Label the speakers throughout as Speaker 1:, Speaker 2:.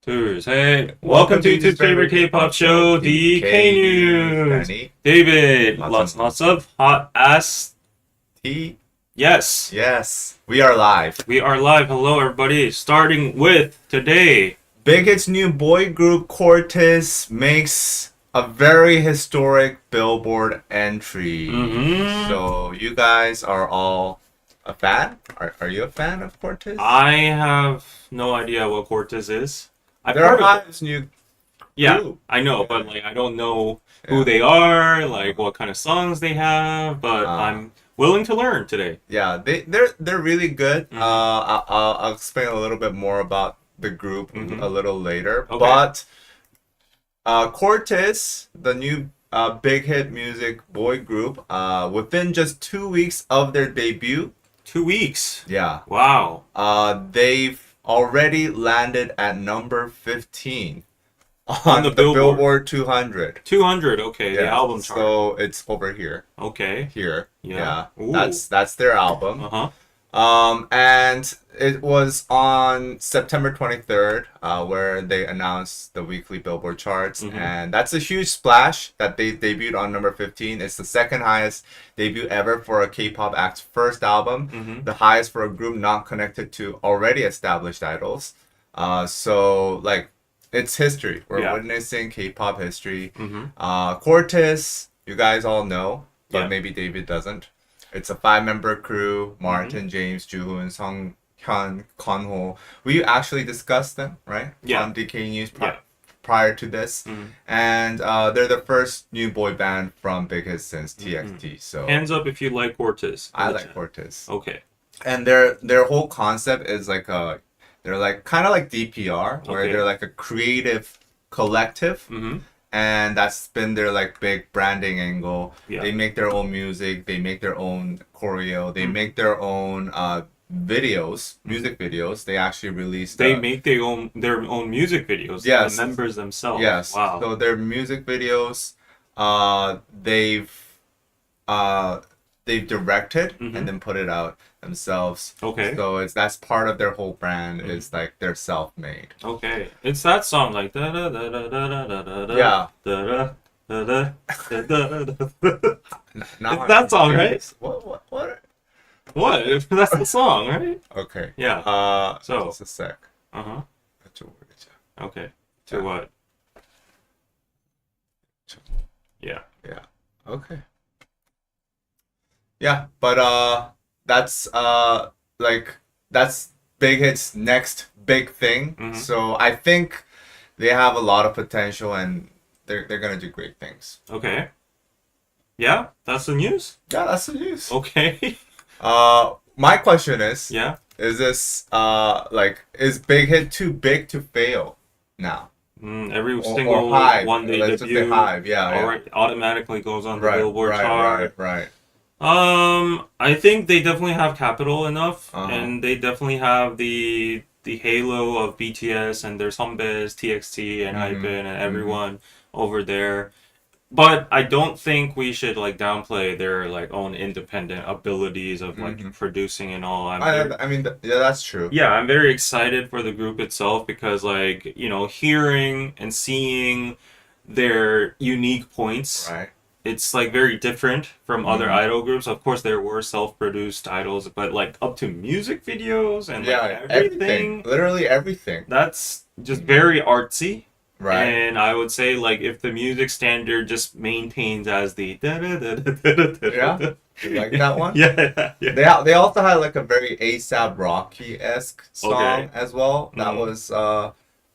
Speaker 1: 둘, 셋. Welcome to YouTube's favorite K-pop show, DK News.
Speaker 2: Danny.
Speaker 1: David,
Speaker 2: Lots
Speaker 1: lots of hot ass.
Speaker 2: T.
Speaker 1: Yes,
Speaker 2: Yes, we are live.
Speaker 1: we are live. Hello, everybody. Starting with today.
Speaker 2: Big Hit's new boy group Cortis makes a very historic billboard entry. So you guys are all a fan? Are you a fan of Cortis?
Speaker 1: I have no idea what Cortis is. I've
Speaker 2: They're
Speaker 1: heard of it.
Speaker 2: Hybe's new
Speaker 1: Yeah,
Speaker 2: group.
Speaker 1: I know, but I don't know who
Speaker 2: Yeah.
Speaker 1: they are, what kind of songs they have. But I'm willing to learn today.
Speaker 2: Yeah, they're really good. I'll explain a little bit more about the group a little later.
Speaker 1: Okay.
Speaker 2: But Cortis, the new Big Hit music boy group, within just 2 weeks of their debut,
Speaker 1: 2 weeks.
Speaker 2: yeah,
Speaker 1: Wow.
Speaker 2: they've already landed at number 15 on
Speaker 1: the
Speaker 2: the
Speaker 1: Billboard.
Speaker 2: Billboard 200.
Speaker 1: 200. Okay, the
Speaker 2: Yeah,
Speaker 1: album chart.
Speaker 2: so it's over here.
Speaker 1: Okay.
Speaker 2: Here,
Speaker 1: Yeah. Ooh.
Speaker 2: that's their album.
Speaker 1: Uh-huh.
Speaker 2: And it was on September 23rd, where they announced the weekly Billboard charts, and that's a huge splash that they debuted on number 15. It's the second highest debut ever for a K-pop act's first album, the highest for a group not connected to already established idols. So it's history. We're witnessing K-pop history. Cortis, you guys all know, but maybe David doesn't. It's a 5-member crew: Martin, James, Joohoon, Sung Hyun, Konho. We actually discussed them, right?
Speaker 1: Yeah.
Speaker 2: On DK News prior to this. And they're the first new boy band from Big Hit since TXT. So
Speaker 1: Hands up if you like Cortis.
Speaker 2: I like Cortis.
Speaker 1: Okay.
Speaker 2: And their whole concept is they're kind of like DPR, where they're like a creative collective. And that's been their big branding angle.
Speaker 1: Yeah.
Speaker 2: They make their own music, they make their own choreo, they make their own videos, music videos. They actually release
Speaker 1: They make their own music videos.
Speaker 2: Yes.
Speaker 1: The members themselves.
Speaker 2: Yes.
Speaker 1: Wow.
Speaker 2: So their music videos, they've directed and then put it out themselves.
Speaker 1: Okay.
Speaker 2: So that's part of their whole brand. Is they're self-made.
Speaker 1: Okay. It's that song da da da da da da da da.
Speaker 2: Yeah.
Speaker 1: Da da da da da da da.
Speaker 2: Now
Speaker 1: It's
Speaker 2: I'm
Speaker 1: that song,
Speaker 2: confused. What?
Speaker 1: What? That's the song, right?
Speaker 2: Okay.
Speaker 1: Yeah. So.
Speaker 2: Just a sec.
Speaker 1: Uh-huh. Okay. To
Speaker 2: Yeah.
Speaker 1: what? Yeah.
Speaker 2: Yeah. Okay. Yeah, but that's that's Big Hit's next big thing. So I think they have a lot of potential and they're gonna do great things.
Speaker 1: Okay. Yeah, that's the news.
Speaker 2: Yeah, that's the news.
Speaker 1: Okay.
Speaker 2: My question is,
Speaker 1: Yeah.
Speaker 2: is this is Big Hit too big to fail now?
Speaker 1: Every single
Speaker 2: Or Hybe.
Speaker 1: one they
Speaker 2: Let's just say
Speaker 1: debut
Speaker 2: Hybe. Yeah.
Speaker 1: automatically goes on the Billboard chart.
Speaker 2: Right.
Speaker 1: I think they definitely have capital enough,
Speaker 2: Uh-huh.
Speaker 1: and they definitely have the halo of BTS and there's Hybe, TXT, and Hybe, and everyone over there. But I don't think we should downplay their own independent abilities of producing and all.
Speaker 2: I mean, that's true.
Speaker 1: Yeah, I'm very excited for the group itself because hearing and seeing their unique points.
Speaker 2: Right.
Speaker 1: It's very different from other idol groups. Of course, there were self-produced idols, but up to music videos and everything.
Speaker 2: Literally everything.
Speaker 1: That's just very artsy.
Speaker 2: Right.
Speaker 1: And I would say if the music standard just maintains as the
Speaker 2: Yeah. You like that one?
Speaker 1: yeah.
Speaker 2: They also had a very ASAP Rocky-esque song as well. That was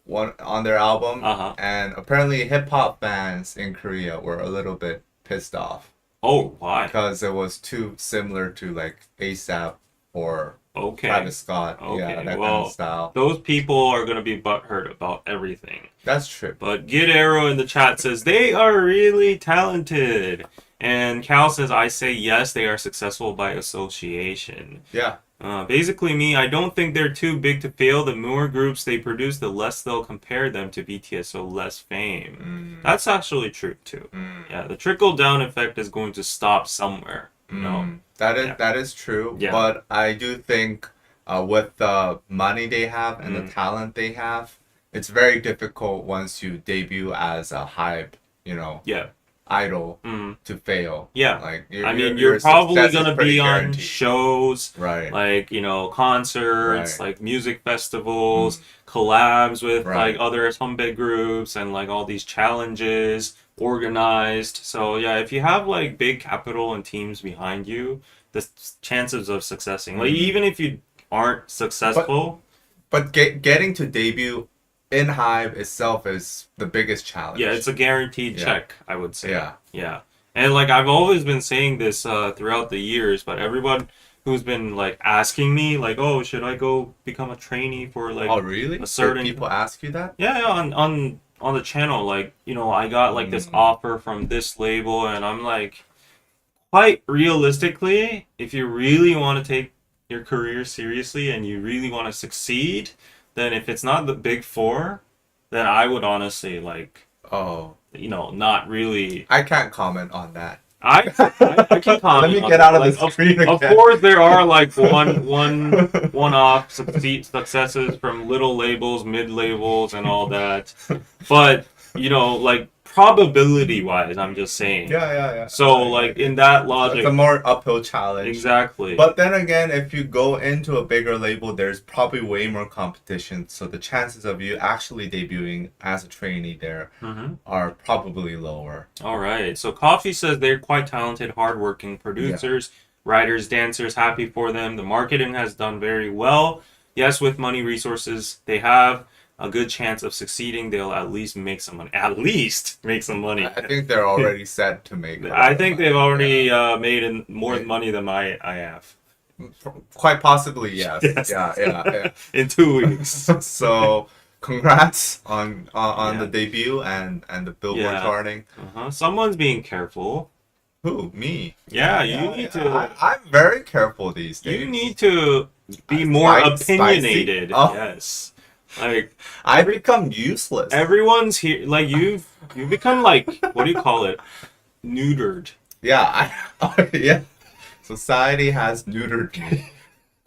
Speaker 2: one on their album. And apparently hip hop fans in Korea were a little bit pissed off.
Speaker 1: Oh, why?
Speaker 2: Because it was too similar to ASAP or Travis Scott.
Speaker 1: Okay.
Speaker 2: Yeah, that
Speaker 1: Well,
Speaker 2: kind of style.
Speaker 1: those people are gonna be butthurt about everything.
Speaker 2: That's true.
Speaker 1: But Gid Arrow in the chat says they are really talented. And Cal says, I say yes, they are successful by association.
Speaker 2: Yeah.
Speaker 1: Basically, I don't think they're too big to fail. The more groups they produce, the less they'll compare them to BTS, so less fame. That's actually true, too. Yeah, the trickle-down effect is going to stop somewhere.
Speaker 2: That is true.
Speaker 1: Yeah.
Speaker 2: But I do think with the money they have and the talent they have, it's very difficult once you debut as a hype, you know,
Speaker 1: Yeah.
Speaker 2: idol
Speaker 1: Mm.
Speaker 2: to fail.
Speaker 1: Yeah.
Speaker 2: Like
Speaker 1: I mean, you're probably
Speaker 2: success is
Speaker 1: gonna
Speaker 2: pretty
Speaker 1: be on
Speaker 2: guaranteed.
Speaker 1: shows,
Speaker 2: Right.
Speaker 1: like, you know, concerts,
Speaker 2: Right.
Speaker 1: like music festivals, collabs with
Speaker 2: Right.
Speaker 1: like other Hybe groups, and like all these challenges organized. So yeah, if you have like big capital and teams behind you, chances of successing, like even if you aren't successful,
Speaker 2: But getting to debut in Hybe itself is the biggest challenge.
Speaker 1: yeah, it's a guaranteed
Speaker 2: Yeah.
Speaker 1: check, I would say.
Speaker 2: Yeah.
Speaker 1: Yeah. And like I've always been saying this throughout the years, but everyone who's been like asking me like, "Oh, should I go become a trainee for like
Speaker 2: Oh, really?
Speaker 1: a certain
Speaker 2: Did people ask you that?
Speaker 1: Yeah, yeah, on the channel, like, you know, I got like this offer from this label, and I'm like, quite realistically, if you really want to take your career seriously and you really want to succeed, then if it's not the big four, then I would honestly like,
Speaker 2: Oh,
Speaker 1: you know, not really.
Speaker 2: I can't comment on that.
Speaker 1: I can comment.
Speaker 2: Let me
Speaker 1: on
Speaker 2: get
Speaker 1: that.
Speaker 2: out of
Speaker 1: Like,
Speaker 2: the screen
Speaker 1: Of
Speaker 2: again.
Speaker 1: course, there are like one-off successes from little labels, mid labels, and all that. But you know, like probability-wise, I'm just saying.
Speaker 2: Yeah.
Speaker 1: So like in that logic,
Speaker 2: It's a more uphill challenge.
Speaker 1: exactly.
Speaker 2: But then again, if you go into a bigger label, there's probably way more competition. So the chances of you actually debuting as a trainee there
Speaker 1: Mhm.
Speaker 2: are probably lower.
Speaker 1: All right. So Coffee says they're quite talented, hardworking producers, writers, dancers. Happy for them. The marketing has done very well. Yes, with money, resources, they have a good chance of succeeding. They'll at least make some money. At least make some money.
Speaker 2: I think they're already set to make.
Speaker 1: I think they've already
Speaker 2: Yeah.
Speaker 1: made more money than I have.
Speaker 2: Quite possibly, yes.
Speaker 1: Yes.
Speaker 2: Yeah.
Speaker 1: In 2 weeks.
Speaker 2: So, congrats on
Speaker 1: Yeah.
Speaker 2: the debut and the Billboard
Speaker 1: Yeah.
Speaker 2: charting.
Speaker 1: Someone's being careful.
Speaker 2: Who? Me?
Speaker 1: Yeah, you need to.
Speaker 2: I'm very careful these days.
Speaker 1: You need to be more
Speaker 2: Spicy?
Speaker 1: opinionated.
Speaker 2: Oh.
Speaker 1: Yes. Like
Speaker 2: I become useless.
Speaker 1: everyone's here. Like you've become like, what do you call it? Neutered.
Speaker 2: Yeah, yeah. Society has neutered me.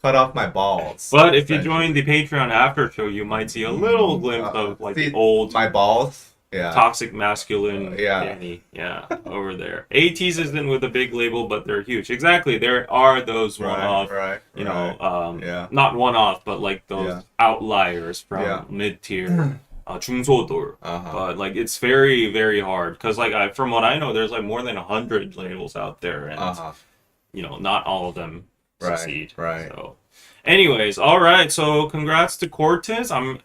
Speaker 2: Cut off my balls.
Speaker 1: But if you join the Patreon after show, you might see a little glimpse of like
Speaker 2: see,
Speaker 1: the old
Speaker 2: my balls. Yeah.
Speaker 1: toxic masculine
Speaker 2: Yeah.
Speaker 1: Danny. Yeah, over there. ATEEZ isn't with a big label, but they're huge. Exactly. There are those one-off,
Speaker 2: Right.
Speaker 1: you know,
Speaker 2: Yeah.
Speaker 1: not one-off, but like those
Speaker 2: Yeah.
Speaker 1: outliers from
Speaker 2: Yeah.
Speaker 1: mid-tier, 중소돌.
Speaker 2: Uh-huh.
Speaker 1: But like it's very, very hard because like from what I know, there's like more than 100 labels out there, and
Speaker 2: Uh-huh.
Speaker 1: you know, not all of them succeed.
Speaker 2: Right.
Speaker 1: So, anyways, all right. So congrats to Cortis. I'm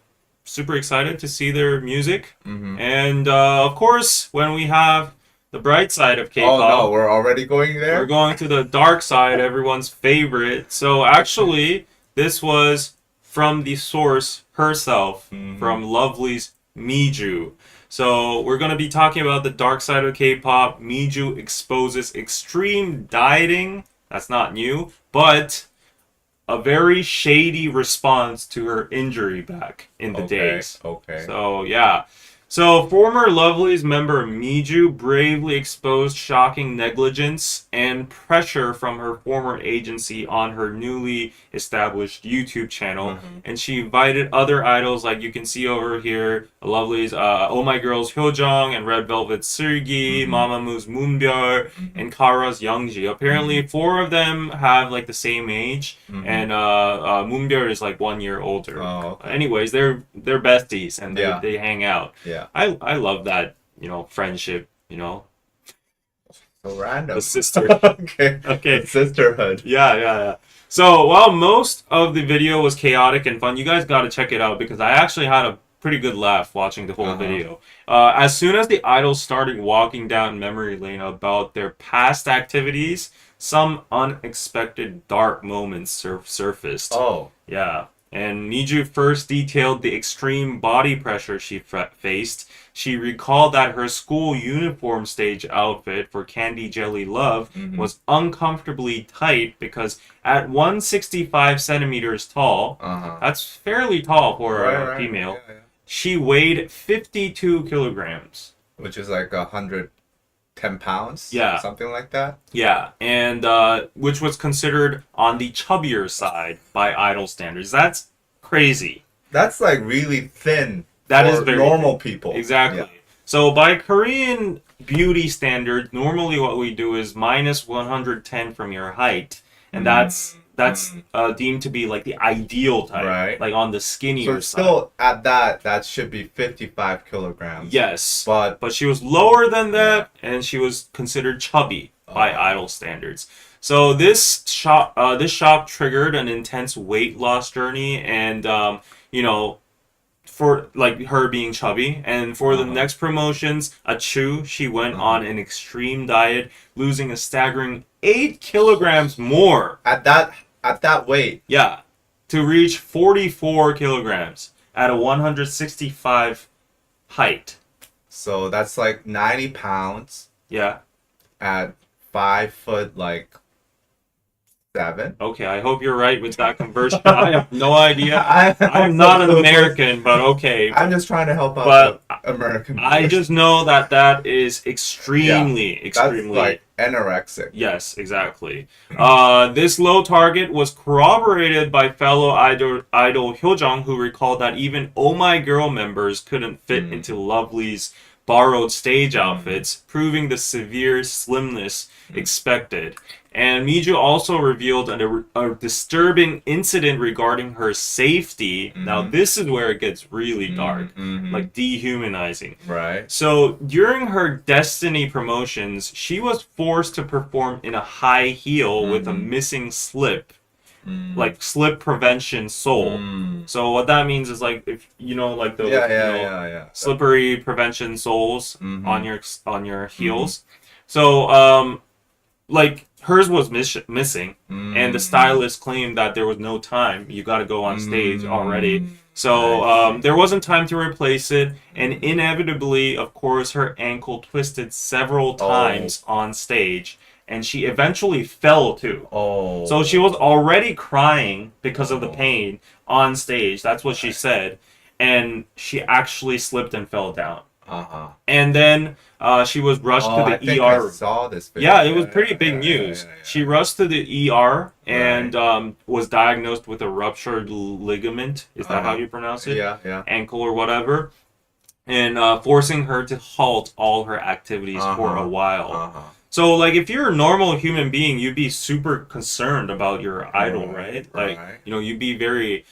Speaker 1: super excited to see their music,
Speaker 2: Mm-hmm.
Speaker 1: and of course, when we have the bright side of
Speaker 2: Oh
Speaker 1: K-pop,
Speaker 2: no, we're already going there.
Speaker 1: we're going to the dark side, everyone's favorite. So actually, this was from the source herself,
Speaker 2: Mhm.
Speaker 1: from Lovelyz Mijoo. So we're going to be talking about the dark side of K-pop. Mijoo exposes extreme dieting. That's not new, but a very shady response to her injury back in the days.
Speaker 2: Okay.
Speaker 1: So, yeah. So, former Lovelyz member Mijoo bravely exposed shocking negligence and pressure from her former agency on her newly established YouTube channel.
Speaker 2: Mhm.
Speaker 1: And she invited other idols, like you can see over here, Lovelyz, Oh My Girl's Hyojung, and Red Velvet's Seulgi,
Speaker 2: Mhm.
Speaker 1: Mamamoo's Moonbyul, and Kara's Youngji. Apparently, 4 of them have like the same age,
Speaker 2: Mhm.
Speaker 1: and Moonbyul is like 1 year older.
Speaker 2: Oh, okay.
Speaker 1: Anyways, they're besties, and
Speaker 2: Yeah.
Speaker 1: they hang out.
Speaker 2: Yeah.
Speaker 1: I love that, you know, friendship, you know,
Speaker 2: So random.
Speaker 1: the sister.
Speaker 2: Okay.
Speaker 1: Okay.
Speaker 2: Sisterhood.
Speaker 1: Yeah. So while most of the video was chaotic and fun, you guys got to check it out because I actually had a pretty good laugh watching the whole
Speaker 2: Uh-huh.
Speaker 1: video. As soon as the idols started walking down memory lane about their past activities, some unexpected dark moments surfaced.
Speaker 2: Oh.
Speaker 1: Yeah. And Mijoo first detailed the extreme body pressure she faced. She recalled that her school uniform stage outfit for Candy Jelly Love
Speaker 2: Mhm.
Speaker 1: was uncomfortably tight because at 165 centimeters tall,
Speaker 2: Uh-huh.
Speaker 1: that's fairly tall for a
Speaker 2: Right.
Speaker 1: female,
Speaker 2: Yeah.
Speaker 1: she weighed 52 kilograms.
Speaker 2: Which is like 110 pounds.
Speaker 1: Yeah.
Speaker 2: Something like that.
Speaker 1: Yeah, and which was considered on the chubbier side by idol standards. That's crazy.
Speaker 2: That's like really thin.
Speaker 1: That is
Speaker 2: for
Speaker 1: very
Speaker 2: normal
Speaker 1: thin.
Speaker 2: people.
Speaker 1: Exactly.
Speaker 2: Yeah.
Speaker 1: So by Korean beauty standard, normally what we do is minus 110 from your height, and that's deemed to be like the ideal type,
Speaker 2: Right.
Speaker 1: like on the
Speaker 2: So
Speaker 1: skinnier
Speaker 2: it's
Speaker 1: side.
Speaker 2: still at that should be 55 kilograms.
Speaker 1: Yes,
Speaker 2: But
Speaker 1: she was lower than that, and she was considered chubby by idol standards. So this shock triggered an intense weight loss journey, and you know, for like her being chubby, and for the next promotions, she went on an extreme diet, losing a staggering 8 kilograms more.
Speaker 2: at that weight.
Speaker 1: Yeah, to reach 44 kilograms at a 165 height.
Speaker 2: So that's like 90 pounds
Speaker 1: Yeah.
Speaker 2: at 5 foot like 7.
Speaker 1: Okay, I hope you're right with that conversion. I have no idea.
Speaker 2: I'm
Speaker 1: I'm not an American, but okay.
Speaker 2: I'm just trying to help out
Speaker 1: But
Speaker 2: the American.
Speaker 1: I
Speaker 2: viewers.
Speaker 1: just know that is extremely.
Speaker 2: That's like anorexic.
Speaker 1: Yes, exactly. This low target was corroborated by fellow idol Hyojung, who recalled that even Oh My Girl members couldn't fit into Lovely's borrowed stage outfits, proving the severe slimness expected. And Mijoo also revealed a disturbing incident regarding her safety. Now, this is where it gets really dark, like dehumanizing.
Speaker 2: Right.
Speaker 1: So, during her Destiny promotions, she was forced to perform in a high heel with a missing slip, like slip prevention sole. So, what that means is like if you know, like the slippery prevention soles on your heels. So, like hers was missing, and the stylist claimed that there was no time. You got to go on stage already. So there wasn't time to replace it, and inevitably, of course, her ankle twisted several times on stage, and she eventually fell too. So she was already crying because of the pain on stage. That's what she said, and she actually slipped and fell down. And then she was rushed to the ER.
Speaker 2: I saw this video.
Speaker 1: Yeah, it was pretty big news. She rushed to the ER and was diagnosed with a ruptured ligament. Is that how you pronounce it?
Speaker 2: Yeah.
Speaker 1: Ankle or whatever. And forcing her to halt all her activities for a while. So, like, if you're a normal human being, you'd be super concerned about your idol, right? Like, you know, you'd be very...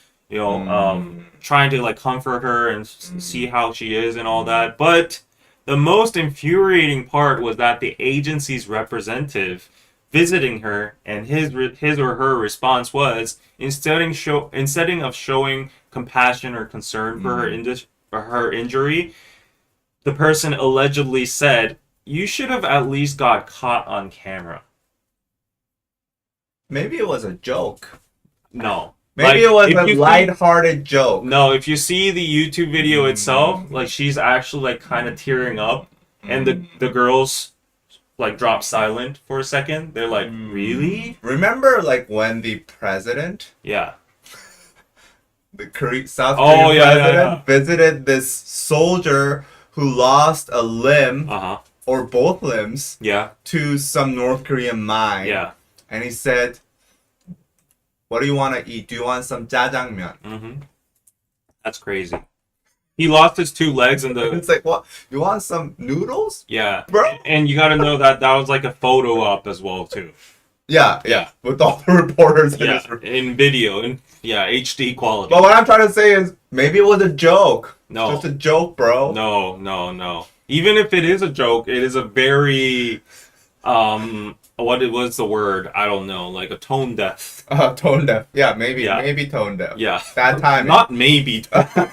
Speaker 1: trying to like comfort her and see how she is and all that. But the most infuriating part was that the agency's representative visiting her, and his or her response was, instead of showing compassion or concern for her injury, the person allegedly said, "You should have at least got caught on camera."
Speaker 2: Maybe it was a joke.
Speaker 1: No.
Speaker 2: Maybe it was a lighthearted joke.
Speaker 1: No, if you see the YouTube video itself, like she's actually like kind of tearing up, and the girls like drop silent for a second. They're like, "Really?"
Speaker 2: Remember, like when the president,
Speaker 1: Yeah.
Speaker 2: the South Korean president, visited this soldier who lost a limb or both limbs to some North Korean mine.
Speaker 1: Yeah.
Speaker 2: And he said, "What do you want to eat? Do you want some jjajangmyeon?"
Speaker 1: That's crazy. He lost his 2 legs in the...
Speaker 2: It's like, what? You want some noodles?
Speaker 1: Yeah.
Speaker 2: Bro?
Speaker 1: And you gotta know that was like a photo op as well, too.
Speaker 2: Yeah. With all the reporters in his room.
Speaker 1: In video, in HD quality.
Speaker 2: But what I'm trying to say is, maybe it was a joke.
Speaker 1: No.
Speaker 2: It's just a joke, bro.
Speaker 1: No. Even if it is a joke, it is a very... what was the word? I don't know. Like a tone deaf.
Speaker 2: Tone deaf. Yeah, maybe tone deaf.
Speaker 1: Yeah.
Speaker 2: Bad timing.
Speaker 1: Not maybe.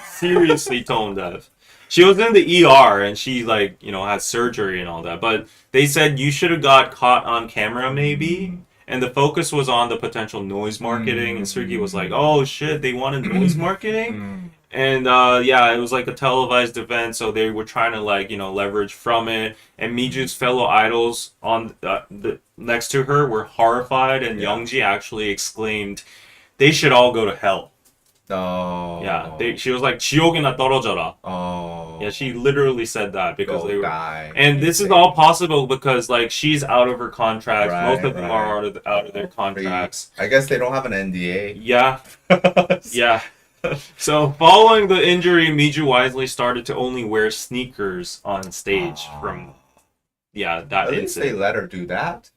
Speaker 1: Seriously tone deaf. She was in the ER and she like, had surgery and all that. But they said you should have got caught on camera maybe. And the focus was on the potential noise marketing. And Sergey was like, "Oh shit, they wanted noise marketing?" And it was like a televised event, so they were trying to like leverage from it. And Mijoo's fellow idols on the next to her were horrified, and Youngji actually exclaimed, "They should all go to hell." Yeah, she was like, "지옥이나 떨어져라." Yeah, she literally said that because they were
Speaker 2: die.
Speaker 1: And this is all possible because like she's out of her contract. Most of them are out of their contracts.
Speaker 2: I guess they don't have an NDA.
Speaker 1: Yeah. So, following the injury, Mijoo wisely started to only wear sneakers on stage from, that
Speaker 2: At least they
Speaker 1: incident.
Speaker 2: let her do that.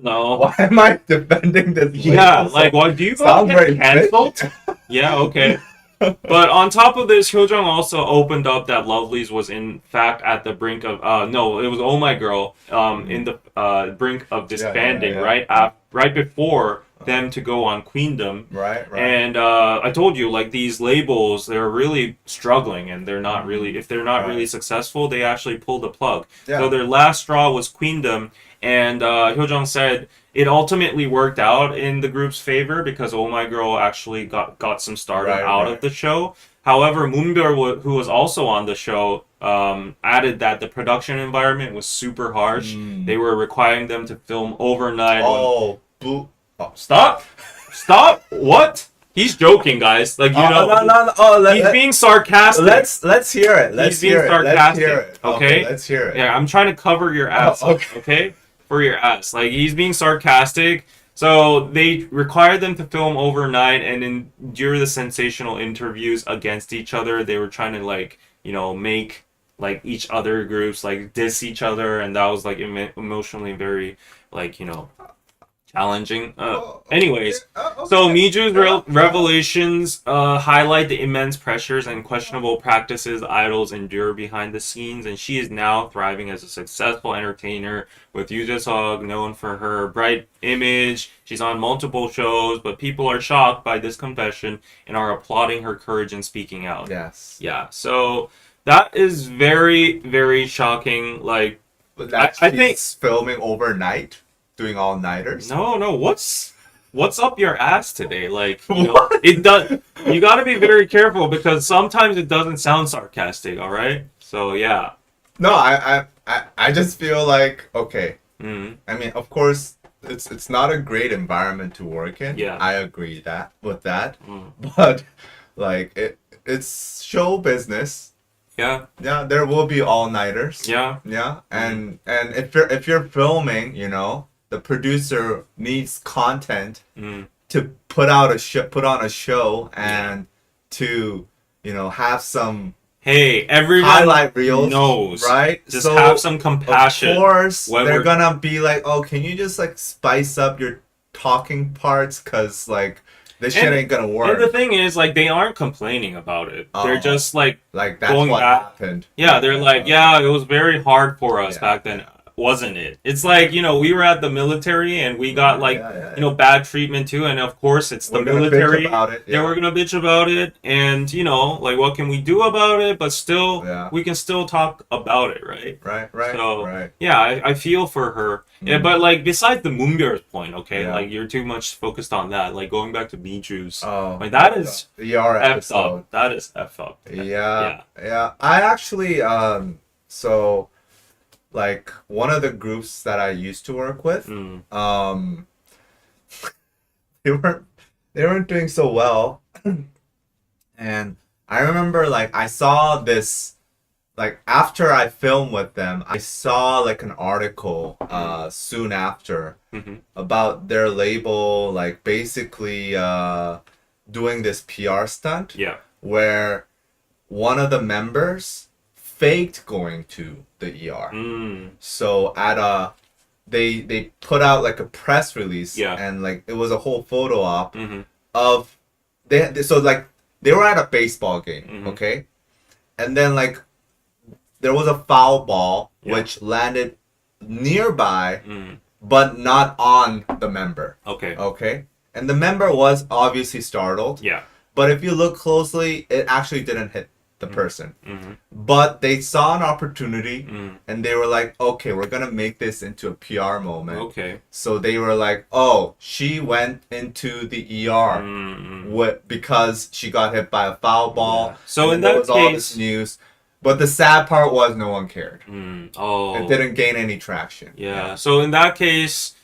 Speaker 1: No.
Speaker 2: Why am I defending this?
Speaker 1: Yeah,
Speaker 2: label?
Speaker 1: like, what, do you
Speaker 2: Sounds
Speaker 1: go
Speaker 2: very
Speaker 1: get canceled?
Speaker 2: bitchy.
Speaker 1: Yeah, okay. But on top of this, Hyojung also opened up that Lovelyz was in fact at the brink of no, it was Oh My Girl in the brink of disbanding right before them to go on Queendom.
Speaker 2: Right.
Speaker 1: And I told you, like, these labels, they're really struggling, and they're not really, if they're not really successful, they actually pull the plug.
Speaker 2: Yeah.
Speaker 1: So their last straw was Queendom, and Hyojung said it ultimately worked out in the group's favor because Oh My Girl actually got some stardom out of the show. However, Moonbyul, who was also on the show, added that the production environment was super harsh. They were requiring them to film overnight.
Speaker 2: Boo. Oh.
Speaker 1: Stop! What? He's joking, guys. Like, you know,
Speaker 2: no.
Speaker 1: He's being sarcastic.
Speaker 2: Let's hear it.
Speaker 1: He's being sarcastic.
Speaker 2: Let's hear it.
Speaker 1: Okay?
Speaker 2: Let's hear it.
Speaker 1: Yeah, I'm trying to cover your ass. Okay? For your ass. Like, he's being sarcastic. So they required them to film overnight, and endure the sensational interviews against each other. They were trying to, like, you know, make like each other groups like diss each other, and that was like emotionally very, like, you know, challenging. Anyways, so Mijoo's revelations highlight the immense pressures and questionable practices idols endure behind the scenes, and she is now thriving as a successful entertainer with Yoo Jae-suk, known for her bright image. She's on multiple shows, but people are shocked by this confession and are applauding her courage in speaking out.
Speaker 2: Yes.
Speaker 1: Yeah, so that is very, very shocking. Like,
Speaker 2: I think filming overnight. Doing all-nighters?
Speaker 1: No. What's up your ass today? Like, you know, it does. You got to be very careful because sometimes it doesn't sound sarcastic. All right. So yeah.
Speaker 2: No, I just feel like okay.
Speaker 1: Mm-hmm.
Speaker 2: I mean, of course, it's not a great environment to work in.
Speaker 1: Yeah.
Speaker 2: I agree with that. But like it's show business.
Speaker 1: Yeah.
Speaker 2: Yeah, there will be all-nighters.
Speaker 1: Yeah.
Speaker 2: Yeah, and if you're filming, you know, the producer needs content to put on a show and to, you know, have some
Speaker 1: everyone
Speaker 2: highlight reels
Speaker 1: knows,
Speaker 2: right?
Speaker 1: Just have some compassion.
Speaker 2: Of course, they're gonna be like, oh, can you just like spice up your talking parts, cause like this shit ain't gonna work.
Speaker 1: And the thing is, like, they aren't complaining about it. They're just like
Speaker 2: that's
Speaker 1: going
Speaker 2: what
Speaker 1: back.
Speaker 2: happened.
Speaker 1: Yeah, they're like, yeah, it was very hard for us back then. Wasn't it? It's like, you know, we were at the military and we got like, you know, bad treatment too, and of course it's the military. Yeah, we're gonna bitch about it, and you know, like, what can we do about it? But still, we can still talk about it, right?
Speaker 2: Right.
Speaker 1: So yeah, I feel for her. Yeah, but like, besides the Moonbyul's point, okay, like, you're too much focused on that. Like, going back to Mijoo's, like, that is effed up. That is effed up.
Speaker 2: Yeah. I actually so. Like, one of the groups that I used to work with, they weren't doing so well, and I remember, like, I saw this, like, after I filmed with them, I saw like an article soon after about their label, like, basically doing this PR stunt, where one of the members faked going to the ER. So they put out like a press release, and like it was a whole photo op of so like they were at a baseball game, okay, and then like there was a foul ball which landed nearby, but not on the member. Okay, and the member was obviously startled. But if you look closely, it actually didn't hit the person, but they saw an opportunity and they were like, okay, we're gonna make this into a PR moment. So they were like, oh, she went into the ER because she got hit by a foul ball. So in that case, all this news, but the sad part was no one cared. It didn't gain any traction.
Speaker 1: So in that case,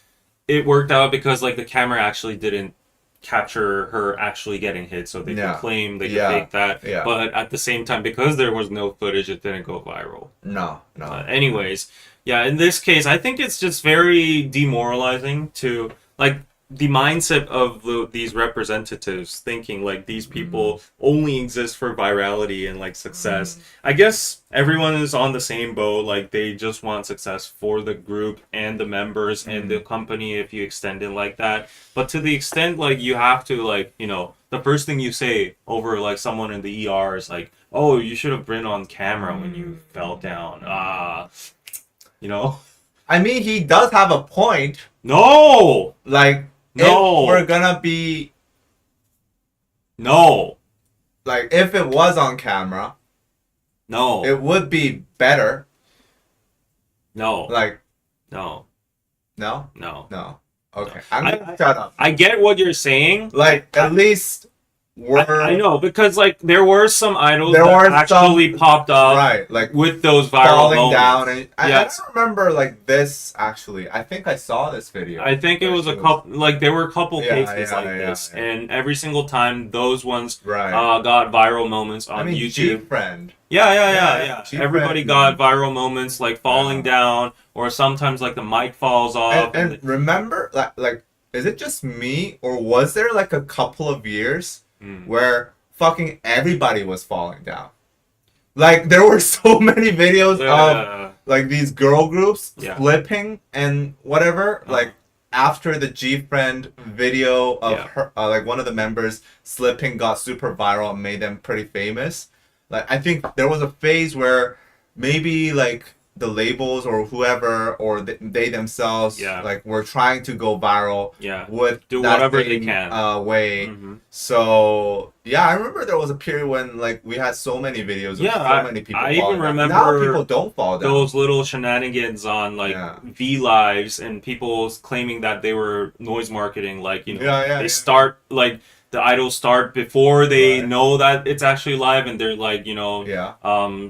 Speaker 1: it worked out because like the camera actually didn't capture her actually getting hit, so they could claim they could fake that. But at the same time, because there was no footage, it didn't go viral.
Speaker 2: No.
Speaker 1: Anyways, in this case, I think it's just very demoralizing to, like, the mindset of these representatives thinking like these people only exist for virality and like success. I guess everyone is on the same boat. Like they just want success for the group and the members and the company if you extend it like that. But to the extent like you have to like, you know, the first thing you say over like someone in the ER is like, oh, you should have been on camera when you fell down. You know?
Speaker 2: I mean, he does have a point.
Speaker 1: No!
Speaker 2: Like,
Speaker 1: No.
Speaker 2: if we're gonna be
Speaker 1: No.
Speaker 2: like, if it was on camera,
Speaker 1: No.
Speaker 2: it would be better.
Speaker 1: No.
Speaker 2: Like,
Speaker 1: No.
Speaker 2: no,
Speaker 1: No.
Speaker 2: no. Okay, I'm gonna shut up.
Speaker 1: I get what you're saying.
Speaker 2: Like, at least we're
Speaker 1: I know because like there were some idols
Speaker 2: There
Speaker 1: that
Speaker 2: were
Speaker 1: actually
Speaker 2: some-
Speaker 1: popped up
Speaker 2: right, like
Speaker 1: with those viral
Speaker 2: falling
Speaker 1: moments.
Speaker 2: down, and I
Speaker 1: Yes.
Speaker 2: don't remember like this actually. I think I saw this video.
Speaker 1: I think it
Speaker 2: where
Speaker 1: was a
Speaker 2: she
Speaker 1: couple, like there were a couple
Speaker 2: Yeah,
Speaker 1: cases
Speaker 2: yeah,
Speaker 1: like
Speaker 2: yeah,
Speaker 1: this,
Speaker 2: yeah.
Speaker 1: and every single time those ones
Speaker 2: Right.
Speaker 1: got viral moments on
Speaker 2: I mean,
Speaker 1: YouTube.
Speaker 2: G-Friend.
Speaker 1: Yeah.
Speaker 2: G
Speaker 1: Everybody
Speaker 2: friend.
Speaker 1: got viral moments like falling down, or sometimes like the mic falls off.
Speaker 2: And remember, like, is it just me, or was there like a couple of years where fucking everybody was falling down? Like, there were so many videos of like these girl groups
Speaker 1: Yeah.
Speaker 2: flipping and whatever. Like, after the G-Friend video of her, like one of the members slipping got super viral and made them pretty famous. Like, I think there was a phase where maybe like the labels or whoever or they themselves like were trying to go viral with
Speaker 1: do
Speaker 2: that
Speaker 1: whatever they
Speaker 2: same,
Speaker 1: can
Speaker 2: way. So yeah, I remember there was a period when like we had so many videos of so many people
Speaker 1: I
Speaker 2: falling
Speaker 1: even
Speaker 2: down.
Speaker 1: remember
Speaker 2: Now people don't fall down.
Speaker 1: those little shenanigans on like V lives and people claiming that they were noise marketing, like, you know, they start like the idols start before they know that it's actually live, and they're like, you know,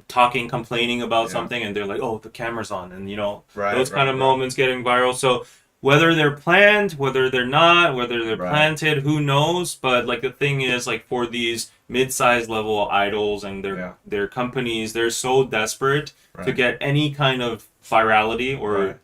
Speaker 1: talking, complaining about something, and they're like, oh, the camera's on, and you know, those kind of moments getting viral. So whether they're planned, whether they're not, whether they're planted, who knows? But like the thing is, like for these mid-sized level idols and their companies, they're so desperate to get any kind of virality or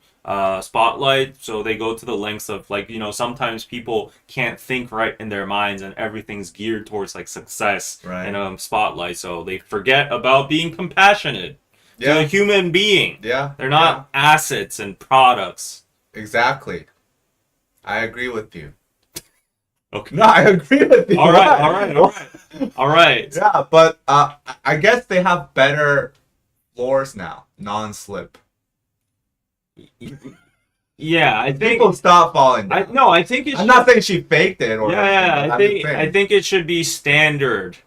Speaker 1: spotlight, so they go to the lengths of, like, you know, sometimes people can't think right in their minds and everything's geared towards like success and spotlight, so they forget about being compassionate to a human being. They're not assets and products.
Speaker 2: Exactly. I agree with you.
Speaker 1: Okay.
Speaker 2: No, I agree with you.
Speaker 1: All right.
Speaker 2: Yeah, but I guess they have better floors now, non-slip.
Speaker 1: Yeah, I think
Speaker 2: people stop falling down.
Speaker 1: I think it's.
Speaker 2: I'm not saying she faked it or.
Speaker 1: I think it should be standard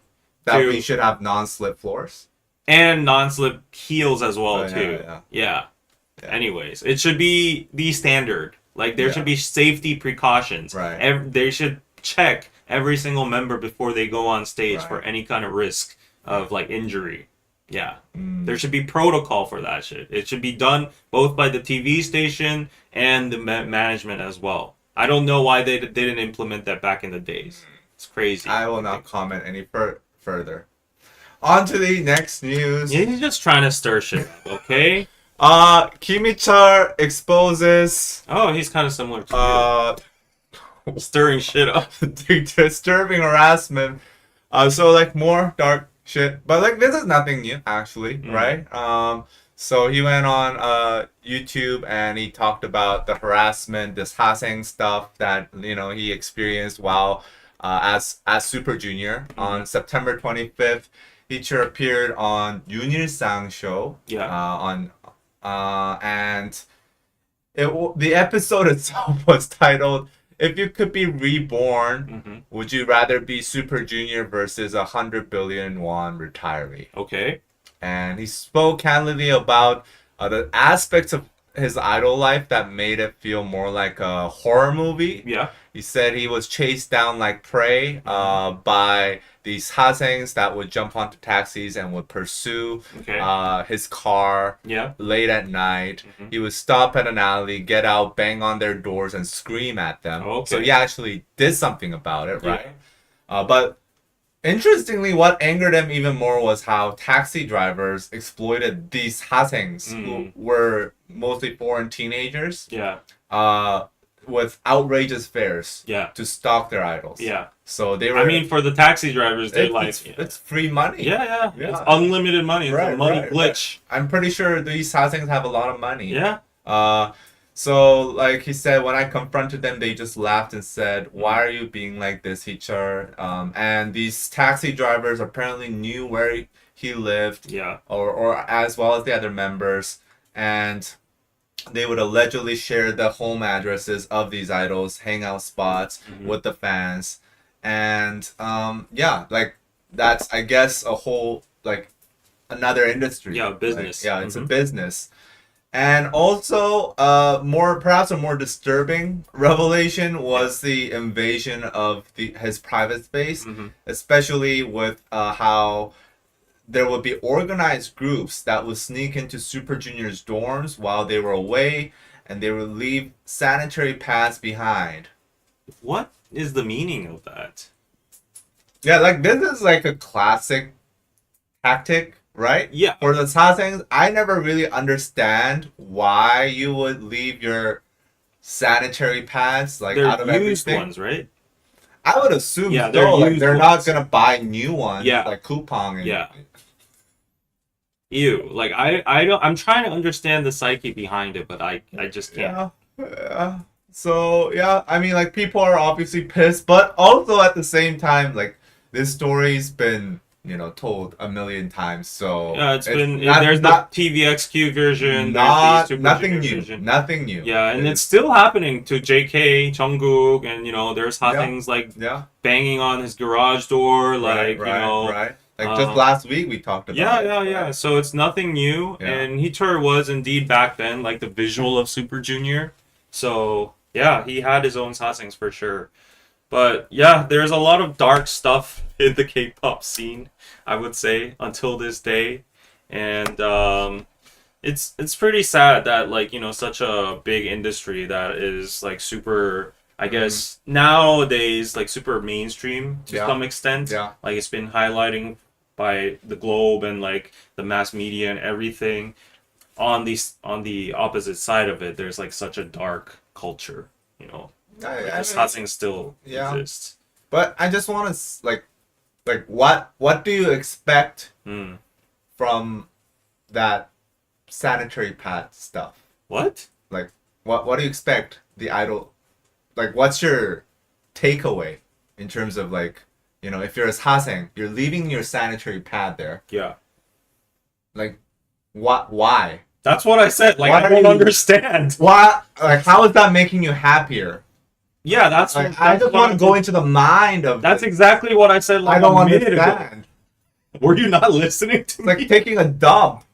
Speaker 2: that we should have non-slip floors
Speaker 1: and non-slip heels as well too. Yeah. Anyways, it should be the standard. Like there should be safety precautions. They should check every single member before they go on stage for any kind of risk of like injury. Yeah. There should be protocol for that shit. It should be done both by the TV station and the management as well. I don't know why they didn't implement that back in the days. It's crazy.
Speaker 2: I will not comment any further. On to the next news.
Speaker 1: Yeah, he's just trying to stir shit up, okay?
Speaker 2: Kimichar exposes...
Speaker 1: Oh, he's kind of similar to you. Stirring shit up.
Speaker 2: Disturbing harassment. So, like, more dark shit. But, like, this is nothing new, actually, right? So he went on YouTube and he talked about the harassment, this harassing stuff that, you know, he experienced while as Super Junior. On September 25th, Teacher appeared on Yoon Il-sang show. And the episode itself was titled, "If You Could Be Reborn, Would You Rather Be Super Junior versus 100 billion won retiree?"
Speaker 1: Okay.
Speaker 2: And he spoke candidly about the aspects of his idol life that made it feel more like a horror movie.
Speaker 1: Yeah.
Speaker 2: He said he was chased down like prey by these hasengs that would jump onto taxis and would pursue his car late at night. He would stop at an alley, get out, bang on their doors, and scream at them. So he actually did something about it, right? But interestingly, what angered him even more was how taxi drivers exploited these hasengs who were mostly foreign teenagers. with outrageous fares
Speaker 1: Yeah.
Speaker 2: to stalk their idols.
Speaker 1: Yeah.
Speaker 2: So they were.
Speaker 1: I mean, for the taxi drivers, they're
Speaker 2: it's free money.
Speaker 1: yeah. It's unlimited money. It's a money glitch.
Speaker 2: I'm pretty sure these housings have a lot of money.
Speaker 1: Yeah.
Speaker 2: So like he said, when I confronted them, they just laughed and said, "Why are you being like this, Heechar?" And these taxi drivers apparently knew where he lived.
Speaker 1: Yeah.
Speaker 2: Or as well as the other members, and they would allegedly share the home addresses of these idols, hangout spots with the fans, and like that's, I guess, a whole, like, another industry.
Speaker 1: Yeah, business.
Speaker 2: Like, it's a business. And also, perhaps a more disturbing revelation was the invasion of his private space, especially with how there would be organized groups that would sneak into Super Junior's dorms while they were away, and they would leave sanitary pads behind.
Speaker 1: What is the meaning of that?
Speaker 2: Yeah, like, this is like a classic tactic, right?
Speaker 1: Yeah.
Speaker 2: For the sasaengs, I never really understand why you would leave your sanitary pads, like,
Speaker 1: They're
Speaker 2: out of
Speaker 1: used
Speaker 2: everything.
Speaker 1: ones, right?
Speaker 2: I would assume they're not gonna buy new ones, like coupon.
Speaker 1: Ew. Like, I'm trying to understand the psyche behind it, but I just can't.
Speaker 2: Yeah. So yeah, I mean, like, people are obviously pissed, but also at the same time, like, this story's been, told a million times. So
Speaker 1: yeah, there's the TVXQ version. There's the
Speaker 2: nothing new.
Speaker 1: Version.
Speaker 2: Nothing new.
Speaker 1: Yeah, and it's still happening to JK, Jungkook, and there's things like banging on his garage door, like
Speaker 2: right. Like, just last week we talked about.
Speaker 1: Yeah. So it's nothing new, and Heechar was indeed back then like the visual of Super Junior. So yeah, he had his own sasaengs for sure. But yeah, there's a lot of dark stuff in the K-pop scene, I would say, until this day, and it's pretty sad that, like, such a big industry that is, like, super, I guess nowadays, like, super mainstream to some extent.
Speaker 2: Yeah.
Speaker 1: Like, it's been highlighting by the globe and, like, the mass media and everything. On the opposite side of it, there's, like, such a dark culture, the sasaeng still exists.
Speaker 2: But I just want to, like, what do you expect from that sanitary pad stuff?
Speaker 1: What?
Speaker 2: Like, what do you expect the idol? Like, what's your takeaway in terms of, like, if you're a sasaeng, you're leaving your sanitary pad there.
Speaker 1: Yeah.
Speaker 2: Like, why?
Speaker 1: That's what I said. Like, I don't understand.
Speaker 2: What? Like, how is that making you happier?
Speaker 1: Yeah, that's
Speaker 2: I just want to go into the mind of.
Speaker 1: That's exactly what I said. Like,
Speaker 2: I don't
Speaker 1: a minute
Speaker 2: understand.
Speaker 1: Ago. Were you not listening to me?
Speaker 2: Like taking a dump.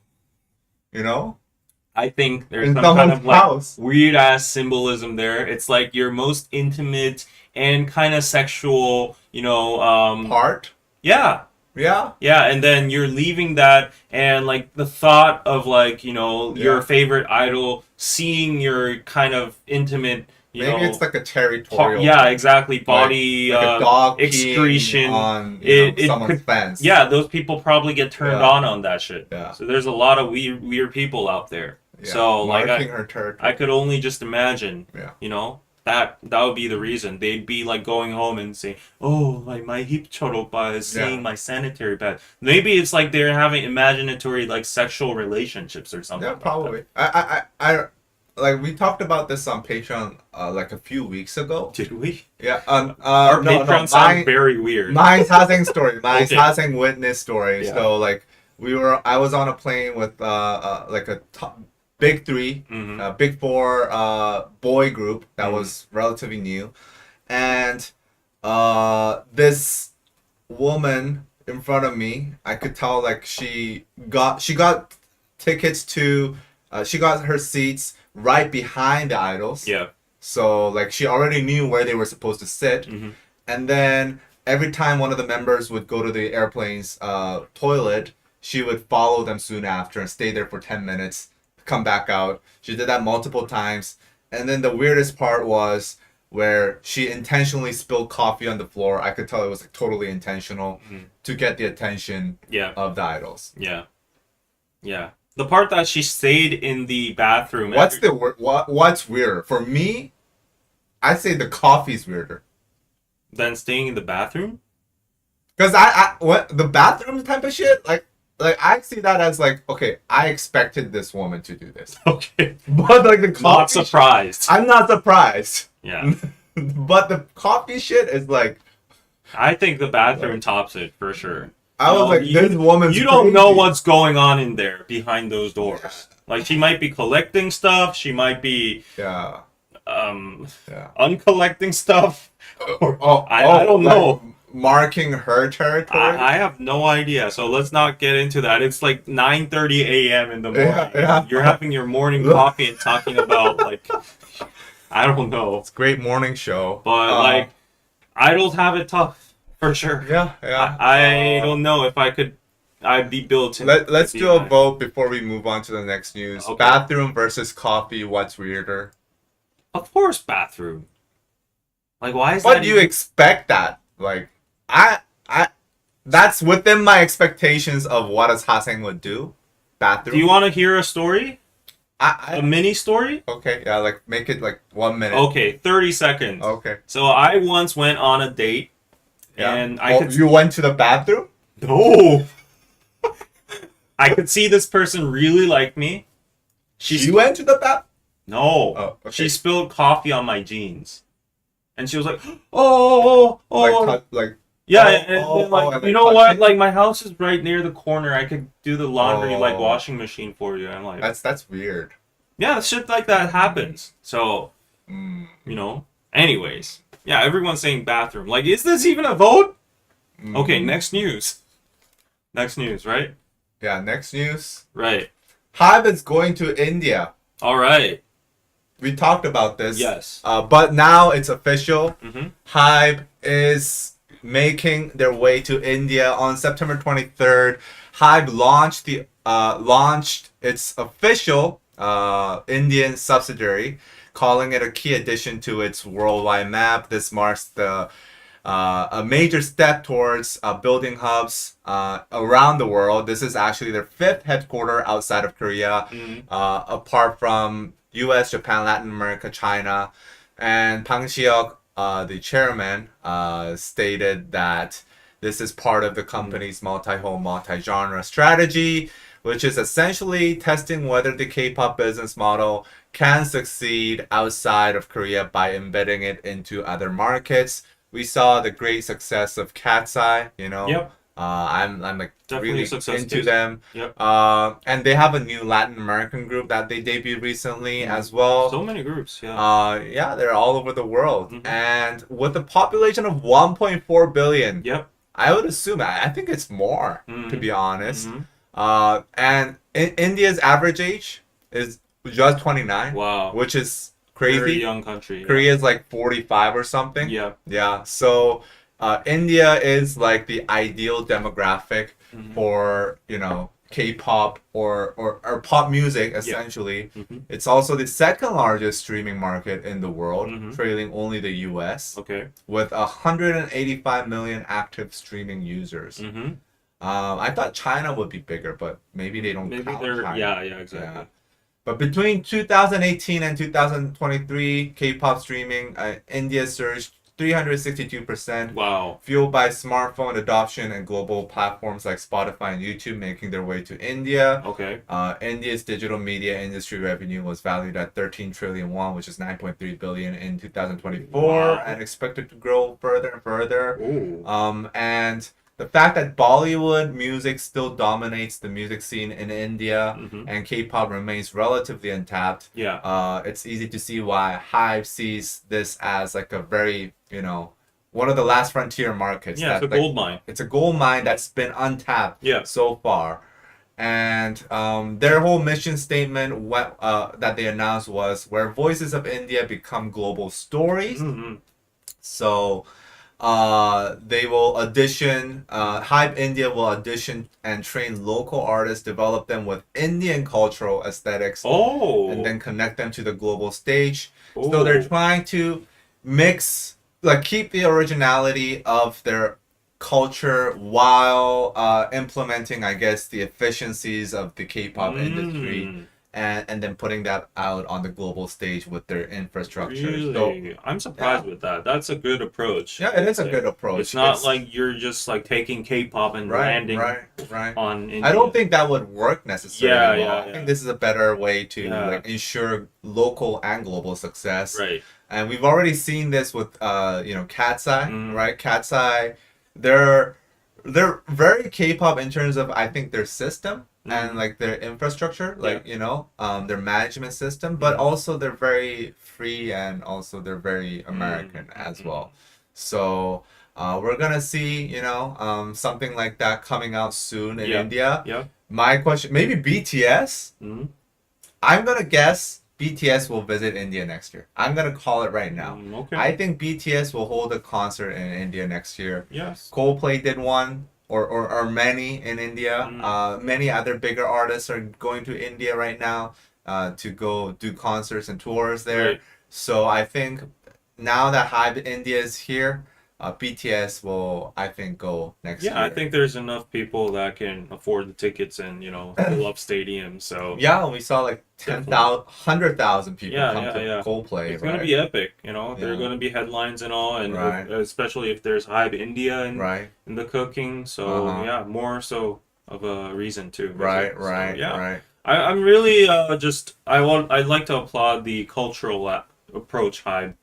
Speaker 1: I think there's
Speaker 2: in
Speaker 1: some kind of
Speaker 2: house.
Speaker 1: Like weird ass symbolism there. It's like your most intimate and kind of sexual,
Speaker 2: part.
Speaker 1: Yeah.
Speaker 2: Yeah.
Speaker 1: Yeah, and then you're leaving that, and like the thought of, like, your favorite idol seeing your kind of intimate.
Speaker 2: Maybe it's like a territorial.
Speaker 1: Exactly. Body
Speaker 2: like a dog
Speaker 1: excretion
Speaker 2: on someone's fence.
Speaker 1: Yeah, those people probably get turned on that shit.
Speaker 2: Yeah.
Speaker 1: So there's a lot of weird people out there.
Speaker 2: Yeah.
Speaker 1: So
Speaker 2: marking her territory.
Speaker 1: I could only just imagine.
Speaker 2: Yeah.
Speaker 1: That would be the reason. They'd be like going home and saying, "Oh, like my Heechar oppa is seeing my sanitary pad." Maybe it's like they're having imaginatory, like, sexual relationships or something.
Speaker 2: Yeah, probably. I like, we talked about this on Patreon like a few weeks ago.
Speaker 1: Did we?
Speaker 2: Yeah.
Speaker 1: Our Patreon sounds very weird.
Speaker 2: My sasaeng story. My sasaeng witness story.
Speaker 1: Yeah.
Speaker 2: So, like, I was on a plane with like a big three, big four boy group that was relatively new, and this woman in front of me, I could tell, like, she got tickets to, she got her seats right behind the idols.
Speaker 1: Yeah.
Speaker 2: So, like, she already knew where they were supposed to sit, and then every time one of the members would go to the airplane's toilet, she would follow them soon after and stay there for 10 minutes. Come back out. She did that multiple times, and then the weirdest part was where she intentionally spilled coffee on the floor. I could tell it was, like, totally intentional to get the attention of the idols.
Speaker 1: Yeah. The part that she stayed in the bathroom.
Speaker 2: What's weird for me? I'd say the coffee's weirder.
Speaker 1: Then staying in the bathroom?
Speaker 2: Cause what the bathroom type of shit, like I see that as like, okay, I expected this woman to do this,
Speaker 1: Okay.
Speaker 2: but like the coffee,
Speaker 1: Not surprised.
Speaker 2: I'm not surprised.
Speaker 1: Yeah.
Speaker 2: But the coffee shit is like,
Speaker 1: I think the bathroom tops it for sure.
Speaker 2: I was like, this woman's
Speaker 1: You don't know
Speaker 2: crazy.
Speaker 1: what's going on in there behind those doors. Like she might be collecting stuff, she might be
Speaker 2: Yeah.
Speaker 1: uncollecting stuff.
Speaker 2: Oh,
Speaker 1: I don't know.
Speaker 2: like marking her territory.
Speaker 1: I have no idea. So let's not get into that. It's like 9:30 a.m. in the morning.
Speaker 2: Yeah.
Speaker 1: You're having your morning coffee and talking about like I don't know.
Speaker 2: It's a great morning show.
Speaker 1: But like idols have it tough for sure.
Speaker 2: Yeah.
Speaker 1: I don't know if I'd be built in.
Speaker 2: Let's do a vote before we move on to the next news.
Speaker 1: Okay.
Speaker 2: Bathroom versus coffee. What's weirder?
Speaker 1: Of course, bathroom. Like, why is
Speaker 2: But
Speaker 1: that?
Speaker 2: do you expect that? Like, I, that's within my expectations of what a Haseng would do. Bathroom.
Speaker 1: Do you want to hear a story?
Speaker 2: I
Speaker 1: A mini story?
Speaker 2: okay, yeah, like make it like 1 minute.
Speaker 1: Okay, 30 seconds.
Speaker 2: Okay.
Speaker 1: So I once went on a date,
Speaker 2: Yeah.
Speaker 1: and I could
Speaker 2: You went to the bathroom?
Speaker 1: no. I could see this person really liked me.
Speaker 2: She went to the bathroom?
Speaker 1: No.
Speaker 2: Oh, okay.
Speaker 1: She spilled coffee on my jeans, and she was like, "Oh."
Speaker 2: Like
Speaker 1: Yeah,
Speaker 2: Oh,
Speaker 1: and
Speaker 2: oh,
Speaker 1: then, like,
Speaker 2: oh, and
Speaker 1: you
Speaker 2: like
Speaker 1: know what?
Speaker 2: touching?
Speaker 1: Like, my house is right near the corner. I could do the laundry, like,
Speaker 2: Oh.
Speaker 1: washing machine for you. I'm like,
Speaker 2: that's weird.
Speaker 1: yeah, shit like that happens. So,
Speaker 2: Mm.
Speaker 1: you know. Anyways, yeah, everyone's saying bathroom. Like, is this even a vote?
Speaker 2: Mm.
Speaker 1: Okay, next news. Next news, right?
Speaker 2: Yeah, next news.
Speaker 1: Right.
Speaker 2: Hybe is going to India.
Speaker 1: All right.
Speaker 2: We talked about this.
Speaker 1: Yes.
Speaker 2: But now it's official.
Speaker 1: Mm-hmm.
Speaker 2: Hybe is making their way to India on September 23rd. Hybe launched its official Indian subsidiary, calling it a key addition to its worldwide map. This marks a major step towards building hubs around the world. This is actually their 5th headquarter outside of Korea, apart from US, Japan, Latin America, China. And Bang Si-hyuk, the chairman, stated that this is part of the company's multi-home, multi-genre strategy, which is essentially testing whether the K-pop business model can succeed outside of Korea by embedding it into other markets. We saw the great success of Cat's Eye, you know.
Speaker 1: Yep.
Speaker 2: I'm like
Speaker 1: Definitely
Speaker 2: really
Speaker 1: a success
Speaker 2: into
Speaker 1: case.
Speaker 2: them.
Speaker 1: Yep.
Speaker 2: And they have a new Latin American group that they debuted recently as well.
Speaker 1: So many groups, yeah.
Speaker 2: Yeah, they're all over the world.
Speaker 1: Mhm.
Speaker 2: And with a population of 1.4 billion,
Speaker 1: Yep.
Speaker 2: I would assume, I think it's more, to be honest.
Speaker 1: Mhm.
Speaker 2: And India's average age is just 29,
Speaker 1: Wow.
Speaker 2: which is
Speaker 1: Very
Speaker 2: crazy.
Speaker 1: young country.
Speaker 2: Korea's like 45 or something.
Speaker 1: Yeah.
Speaker 2: Yeah. So India is like the ideal demographic
Speaker 1: Mhm.
Speaker 2: for, K-pop or pop music, essentially.
Speaker 1: Mhm.
Speaker 2: It's also the second largest streaming market in the world,
Speaker 1: Mhm.
Speaker 2: trailing only the US,
Speaker 1: Okay.
Speaker 2: with 185 million active streaming users.
Speaker 1: Mm-hmm.
Speaker 2: I thought China would be bigger, but maybe they don't
Speaker 1: Maybe
Speaker 2: count
Speaker 1: they're
Speaker 2: China.
Speaker 1: yeah, exactly.
Speaker 2: Yeah. But between 2018 and 2023, K-pop streaming, India surged 362%,
Speaker 1: Wow.
Speaker 2: fueled by smartphone adoption and global platforms like Spotify and YouTube making their way to India.
Speaker 1: Okay.
Speaker 2: India's digital media industry revenue was valued at 13 trillion won, which is 9.3 billion in 2024,
Speaker 1: Wow.
Speaker 2: and expected to grow further and further.
Speaker 1: Ooh.
Speaker 2: And the fact that Bollywood music still dominates the music scene in India
Speaker 1: Mhm.
Speaker 2: and K-pop remains relatively untapped,
Speaker 1: Yeah.
Speaker 2: it's easy to see why Hybe sees this as like a very, one of the last frontier markets.
Speaker 1: Yeah, it's a
Speaker 2: that, like,
Speaker 1: gold mine.
Speaker 2: It's a gold mine that's been untapped
Speaker 1: Yeah.
Speaker 2: so far. And their whole mission statement that they announced was where voices of India become global stories.
Speaker 1: Mm-hmm.
Speaker 2: So they will Hybe India will audition and train local artists, develop them with Indian cultural aesthetics,
Speaker 1: Oh.
Speaker 2: and then connect them to the global stage.
Speaker 1: Ooh.
Speaker 2: So they're trying to keep the originality of their culture while implementing, I guess, the efficiencies of the K-pop industry and then putting that out on the global stage with their infrastructure.
Speaker 1: Really?
Speaker 2: So
Speaker 1: I'm surprised with that. That's a good approach.
Speaker 2: yeah, it is a good approach.
Speaker 1: It's not like you're just like taking K-pop and landing
Speaker 2: right.
Speaker 1: on India.
Speaker 2: I don't think that would work necessarily.
Speaker 1: Yeah,
Speaker 2: well. I think this is a better way to
Speaker 1: Yeah.
Speaker 2: like ensure local and global success.
Speaker 1: Right.
Speaker 2: And we've already seen this with Cat's Eye,
Speaker 1: Mhm.
Speaker 2: right? Cat's Eye, they're very K-pop in terms of I think their system and like their infrastructure, like their management system, but also they're very free and also they're very American as well. So we're gonna see something like that coming out soon in India.
Speaker 1: Yeah.
Speaker 2: My question, maybe BTS. I'm gonna guess BTS will visit India next year. I'm gonna call it right now.
Speaker 1: Okay.
Speaker 2: I think BTS will hold a concert in India next year.
Speaker 1: Yes.
Speaker 2: Coldplay did one, or many in India. Many other bigger artists are going to India right now to go do concerts and tours there.
Speaker 1: Right.
Speaker 2: So I think now that Hybe India is here, BTS will, I think, go next year.
Speaker 1: Yeah, I think there's enough people that can afford the tickets and fill up stadiums. So
Speaker 2: yeah, we saw like 10,000, 100,000 people come to
Speaker 1: yeah.
Speaker 2: Coldplay.
Speaker 1: It's gonna be epic. There are gonna be headlines and all, and especially if there's Hybe India in the cooking. So yeah, more so of a reason to visit.
Speaker 2: Right.
Speaker 1: I'm really I'd like to applaud the cultural approach Hybe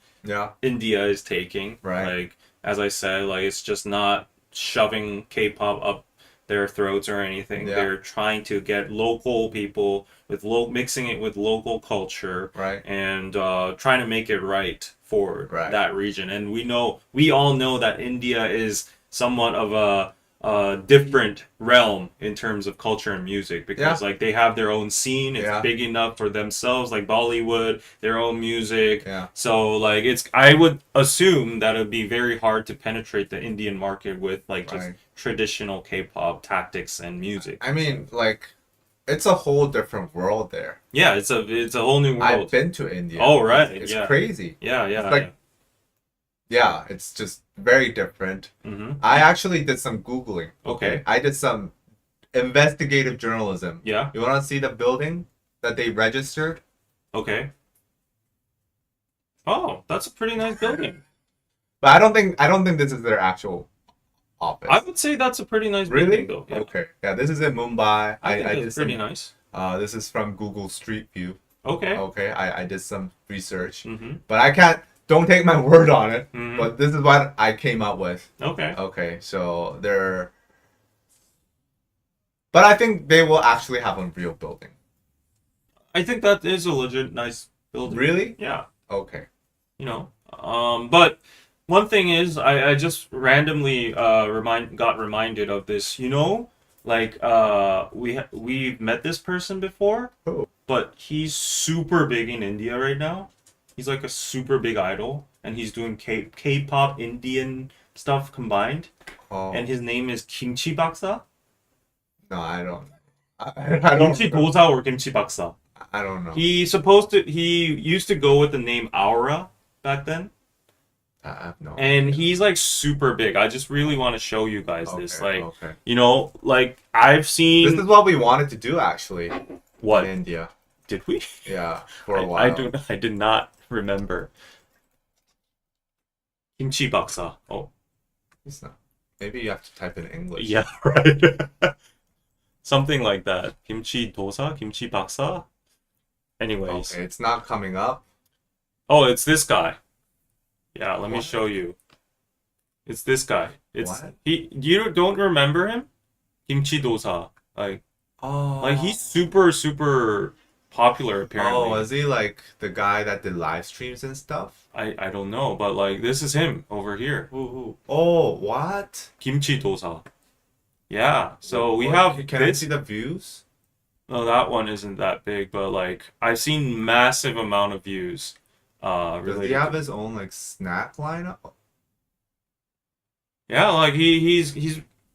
Speaker 1: India is taking. Like as I said, like it's just not shoving K-pop up their throats or anything. They're trying to get local people with mixing it with local culture, and trying to make it right for that region. And we all know that India is somewhat of a different realm in terms of culture and music, because like they have their own scene. It's big enough for themselves, like Bollywood, their own music. So like I would assume that it would be very hard to penetrate the Indian market with like just traditional K-pop tactics and music.
Speaker 2: I mean, like it's a whole different world there.
Speaker 1: Yeah, it's a whole new world.
Speaker 2: I've been to India.
Speaker 1: Oh right,
Speaker 2: it's crazy.
Speaker 1: Yeah.
Speaker 2: It's like, yeah, it's just very different. I actually did some Googling.
Speaker 1: Okay.
Speaker 2: I did some investigative journalism.
Speaker 1: Yeah.
Speaker 2: You want to see the building that they registered?
Speaker 1: Okay. Oh, that's a pretty nice building.
Speaker 2: But I don't think this is their actual office.
Speaker 1: I would say that's a pretty nice building, though. Yeah.
Speaker 2: Okay. Yeah, this is in Mumbai.
Speaker 1: I think it's pretty nice.
Speaker 2: This is from Google Street View.
Speaker 1: Okay.
Speaker 2: Okay. I did some research, but I can't. Don't take my word on it. But this is what I came up with.
Speaker 1: Okay.
Speaker 2: Okay. So they're. But I think they will actually have a real building.
Speaker 1: I think that is a legit nice building.
Speaker 2: Really?
Speaker 1: Yeah.
Speaker 2: Okay.
Speaker 1: But one thing is, I just randomly got reminded of this. Like we've met this person before, but he's super big in India right now. He's like a super big idol, and he's doing K-pop Indian stuff combined.
Speaker 2: Oh.
Speaker 1: And his name is Kimchi Baksa.
Speaker 2: No, I don't. I don't.
Speaker 1: Kimchi Dosa or Kimchi Baksa.
Speaker 2: I don't know.
Speaker 1: He used to go with the name Aura back then.
Speaker 2: I have no.
Speaker 1: And he's like super big. I just really want to show you guys this. Like,
Speaker 2: okay.
Speaker 1: Like I've seen.
Speaker 2: This is what we wanted to do actually.
Speaker 1: What?
Speaker 2: In India.
Speaker 1: Did we?
Speaker 2: Yeah, for a while.
Speaker 1: I did not remember. Kimchi Baksa. Oh.
Speaker 2: It's not. Maybe you have to type in English.
Speaker 1: Yeah, right. Something like that. Kimchi Dosa, Kimchi Baksa. Anyways.
Speaker 2: Okay, it's not coming up.
Speaker 1: Oh, it's this guy. Yeah, let me show you. It's this guy. You don't remember him? Kimchi Dosa. Like he's super, super popular apparently.
Speaker 2: Oh, is he like the guy that did live streams and stuff?
Speaker 1: I don't know, but like this is him over here.
Speaker 2: Oh, what?
Speaker 1: Kimchi Dosa. Yeah. So we have.
Speaker 2: Can I see the views?
Speaker 1: No, that one isn't that big, but like I've seen massive amount of views.
Speaker 2: Does he have his own like snack lineup?
Speaker 1: Yeah, like he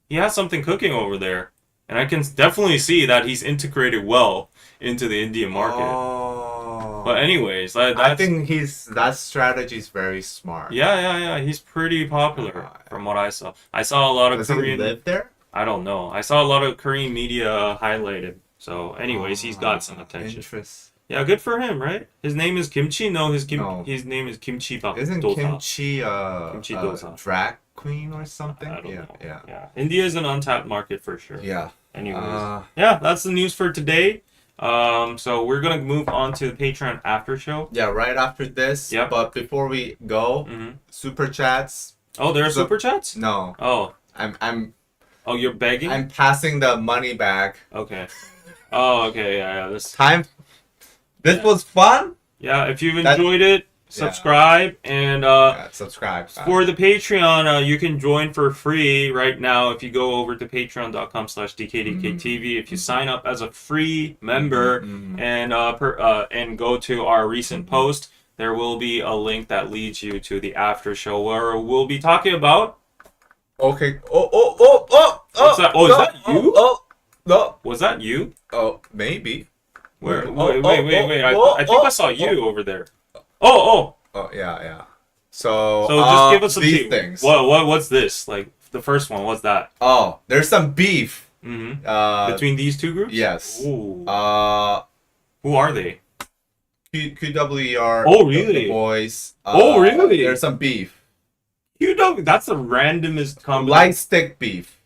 Speaker 1: has something cooking over there, and I can definitely see that he's integrated well into the Indian market.
Speaker 2: Oh.
Speaker 1: But anyways,
Speaker 2: I think that strategy is very smart.
Speaker 1: Yeah. He's pretty popular from what I saw. I saw a lot of
Speaker 2: Does
Speaker 1: Korean.
Speaker 2: he live there?
Speaker 1: I don't know. I saw a lot of Korean media highlighted So, anyways, he's got some attention.
Speaker 2: Interest.
Speaker 1: Yeah, good for him, right? His name is Kimchi. No, his
Speaker 2: No.
Speaker 1: his name is Kimchi Bak.
Speaker 2: Isn't
Speaker 1: Dosa.
Speaker 2: Kimchi
Speaker 1: Kimchi
Speaker 2: a
Speaker 1: dosa.
Speaker 2: drag queen or something?
Speaker 1: I don't
Speaker 2: Yeah,
Speaker 1: know.
Speaker 2: yeah.
Speaker 1: Yeah, India is an untapped market for sure.
Speaker 2: Yeah.
Speaker 1: Anyways, yeah, that's the news for today. So we're gonna move on to the Patreon after show.
Speaker 2: Yeah, right after this.
Speaker 1: Yep.
Speaker 2: But before we go, super chats.
Speaker 1: Oh, there are
Speaker 2: So-
Speaker 1: super chats.
Speaker 2: No,
Speaker 1: Oh,
Speaker 2: I'm
Speaker 1: you're begging.
Speaker 2: I'm passing the money back.
Speaker 1: Okay. Oh, okay. Yeah. This.
Speaker 2: Time. This was fun.
Speaker 1: Yeah. If you've
Speaker 2: That-
Speaker 1: enjoyed it, subscribe and
Speaker 2: Yeah, subscribe.
Speaker 1: for the Patreon, you can join for free right now if you go over to patreon.com/DKDKTV. If you sign up as a free member and go to our recent post, there will be a link that leads you to the after show where we'll be talking about.
Speaker 2: Okay.
Speaker 1: What's that? Oh, is that you?
Speaker 2: No.
Speaker 1: Was that you?
Speaker 2: Oh, maybe.
Speaker 1: Where?
Speaker 2: Oh,
Speaker 1: Wait. I think I saw you over there. Oh.
Speaker 2: Oh, yeah. So
Speaker 1: Just give us some
Speaker 2: these
Speaker 1: tea.
Speaker 2: things.
Speaker 1: What's this? Like the first one. What's that?
Speaker 2: Oh, there's some beef.
Speaker 1: Between these two groups?
Speaker 2: Yes.
Speaker 1: Ooh.
Speaker 2: Who
Speaker 1: Who are they?
Speaker 2: QWER.
Speaker 1: Oh, really?
Speaker 2: The boys.
Speaker 1: Oh, really?
Speaker 2: There's some beef.
Speaker 1: You know, that's the randomest combination.
Speaker 2: Light stick beef.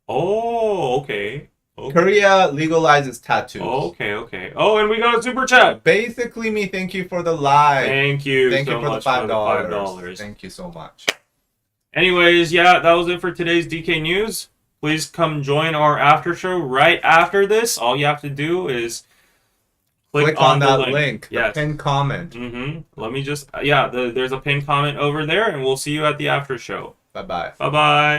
Speaker 1: Oh, okay.
Speaker 2: Korea legalizes tattoos.
Speaker 1: Okay. Oh, and we got a super chat.
Speaker 2: Basically, me thank you for the live.
Speaker 1: Thank you
Speaker 2: Thank
Speaker 1: so
Speaker 2: you for the
Speaker 1: much
Speaker 2: $5. Thank you so much.
Speaker 1: Anyways, yeah, that was it for today's DK News. Please come join our after show right after this. All you have to do is click on
Speaker 2: that
Speaker 1: the
Speaker 2: link.
Speaker 1: Yes.
Speaker 2: The pinned comment.
Speaker 1: Let me just, there's a pinned comment over there, and we'll see you at the after show.
Speaker 2: Bye-bye.
Speaker 1: Bye-bye.